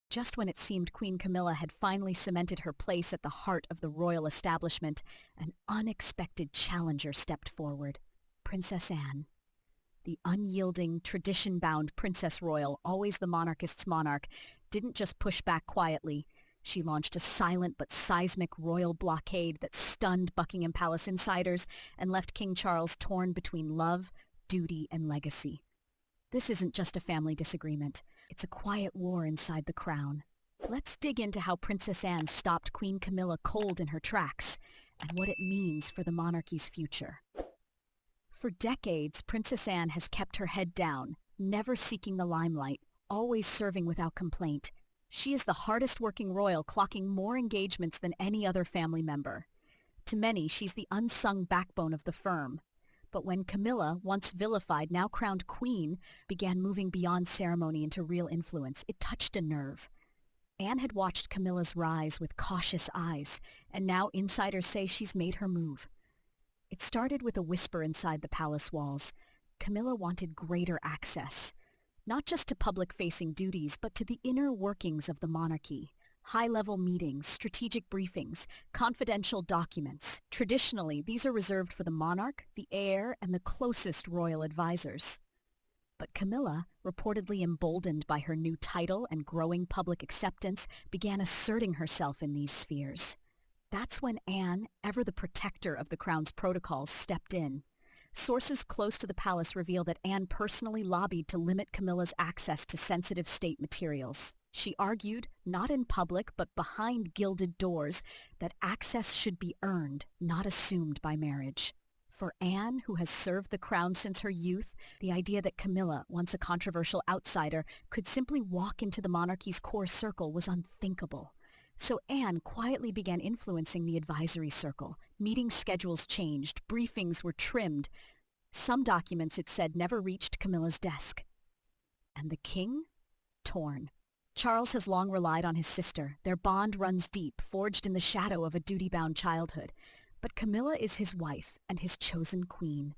Just when it seemed Queen Camilla had finally cemented her place at the heart of the royal establishment, an unexpected challenger stepped forward. Princess Anne. The unyielding, tradition-bound Princess Royal, always the monarchist's monarch, didn't just push back quietly. She launched a silent but seismic royal blockade that stunned Buckingham Palace insiders and left King Charles torn between love, duty, and legacy. This isn't just a family disagreement. It's a quiet war inside the crown. Let's dig into how Princess Anne stopped Queen Camilla cold in her tracks and what it means for the monarchy's future. For decades, Princess Anne has kept her head down, never seeking the limelight, always serving without complaint. She is the hardest-working royal, clocking more engagements than any other family member. To many, she's the unsung backbone of the firm. But when Camilla, once vilified, now crowned queen, began moving beyond ceremony into real influence, it touched a nerve. Anne had watched Camilla's rise with cautious eyes, and now insiders say she's made her move. It started with a whisper inside the palace walls. Camilla wanted greater access, not just to public-facing duties, but to the inner workings of the monarchy. High-level meetings, strategic briefings, confidential documents. Traditionally, these are reserved for the monarch, the heir, and the closest royal advisors. But Camilla, reportedly emboldened by her new title and growing public acceptance, began asserting herself in these spheres. That's when Anne, ever the protector of the crown's protocols, stepped in. Sources close to the palace reveal that Anne personally lobbied to limit Camilla's access to sensitive state materials. She argued, not in public but behind gilded doors, that access should be earned, not assumed by marriage. For Anne, who has served the crown since her youth, the idea that Camilla, once a controversial outsider, could simply walk into the monarchy's core circle was unthinkable. So Anne quietly began influencing the advisory circle. Meeting schedules changed, briefings were trimmed. Some documents, it said, never reached Camilla's desk. And the king? Torn. Charles has long relied on his sister. Their bond runs deep, forged in the shadow of a duty-bound childhood. But Camilla is his wife and his chosen queen.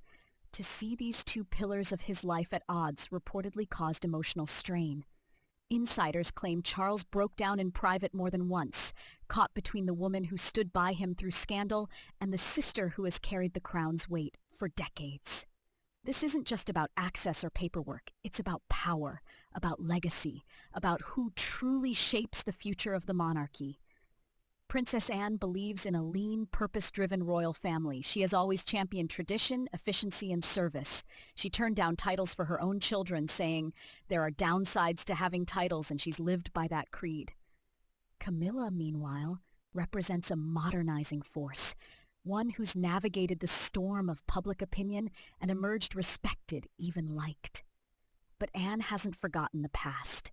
To see these two pillars of his life at odds reportedly caused emotional strain. Insiders claim Charles broke down in private more than once, caught between the woman who stood by him through scandal and the sister who has carried the crown's weight for decades. This isn't just about access or paperwork. It's about power, about legacy, about who truly shapes the future of the monarchy. Princess Anne believes in a lean, purpose-driven royal family. She has always championed tradition, efficiency, and service. She turned down titles for her own children, saying there are downsides to having titles, and she's lived by that creed. Camilla, meanwhile, represents a modernizing force, one who's navigated the storm of public opinion and emerged respected, even liked. But Anne hasn't forgotten the past.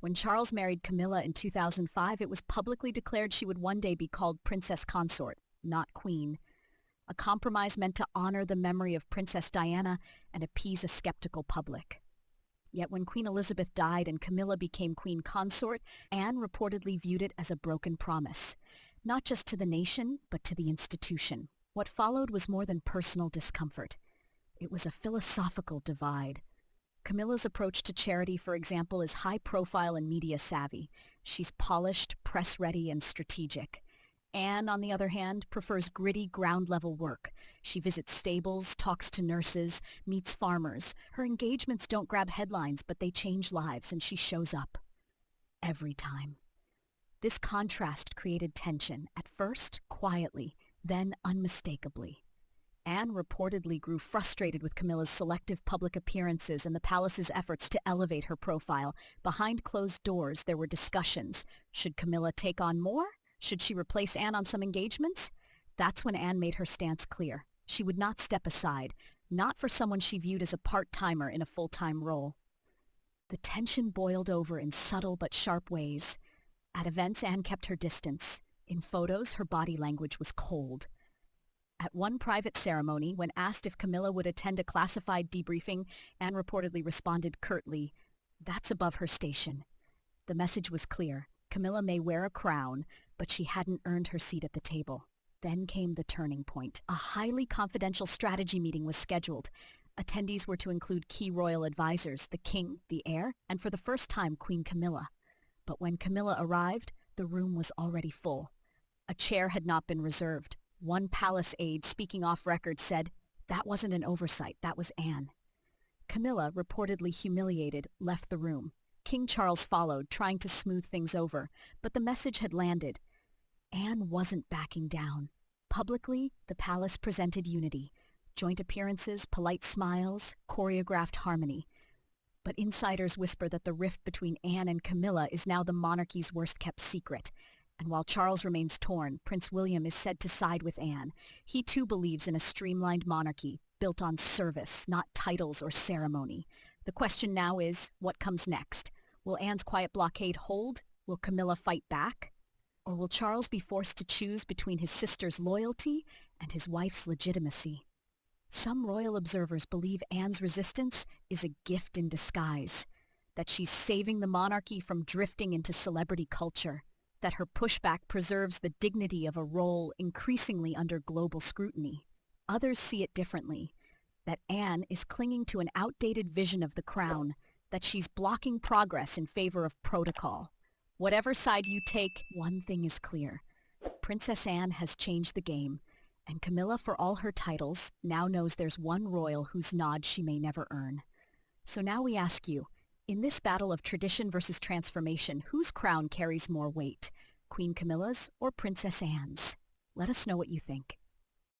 When Charles married Camilla in 2005, it was publicly declared she would one day be called Princess Consort, not Queen. A compromise meant to honor the memory of Princess Diana and appease a skeptical public. Yet when Queen Elizabeth died and Camilla became Queen Consort, Anne reportedly viewed it as a broken promise, not just to the nation, but to the institution. What followed was more than personal discomfort. It was a philosophical divide. Camilla's approach to charity, for example, is high-profile and media-savvy. She's polished, press-ready, and strategic. Anne, on the other hand, prefers gritty, ground-level work. She visits stables, talks to nurses, meets farmers. Her engagements don't grab headlines, but they change lives, and she shows up. Every time. This contrast created tension, at first quietly, then unmistakably. Anne reportedly grew frustrated with Camilla's selective public appearances and the palace's efforts to elevate her profile. Behind closed doors, there were discussions. Should Camilla take on more? Should she replace Anne on some engagements? That's when Anne made her stance clear. She would not step aside, not for someone she viewed as a part-timer in a full-time role. The tension boiled over in subtle but sharp ways. At events, Anne kept her distance. In photos, her body language was cold. At one private ceremony, when asked if Camilla would attend a classified debriefing, Anne reportedly responded curtly, "That's above her station." The message was clear. Camilla may wear a crown, but she hadn't earned her seat at the table. Then came the turning point. A highly confidential strategy meeting was scheduled. Attendees were to include key royal advisors, the king, the heir, and for the first time, Queen Camilla. But when Camilla arrived, the room was already full. A chair had not been reserved. One palace aide speaking off record said, "That wasn't an oversight, that was Anne." Camilla, reportedly humiliated, left the room. King Charles followed, trying to smooth things over, but the message had landed. Anne wasn't backing down. Publicly, the palace presented unity. Joint appearances, polite smiles, choreographed harmony. But insiders whisper that the rift between Anne and Camilla is now the monarchy's worst-kept secret. And while Charles remains torn, Prince William is said to side with Anne. He too believes in a streamlined monarchy, built on service, not titles or ceremony. The question now is, what comes next? Will Anne's quiet blockade hold? Will Camilla fight back? Or will Charles be forced to choose between his sister's loyalty and his wife's legitimacy? Some royal observers believe Anne's resistance is a gift in disguise, that she's saving the monarchy from drifting into celebrity culture, that her pushback preserves the dignity of a role increasingly under global scrutiny. Others see it differently, that Anne is clinging to an outdated vision of the crown, that she's blocking progress in favor of protocol. Whatever side you take, one thing is clear. Princess Anne has changed the game, and Camilla, for all her titles, now knows there's one royal whose nod she may never earn. So now we ask you, in this battle of tradition versus transformation, whose crown carries more weight? Queen Camilla's or Princess Anne's? Let us know what you think.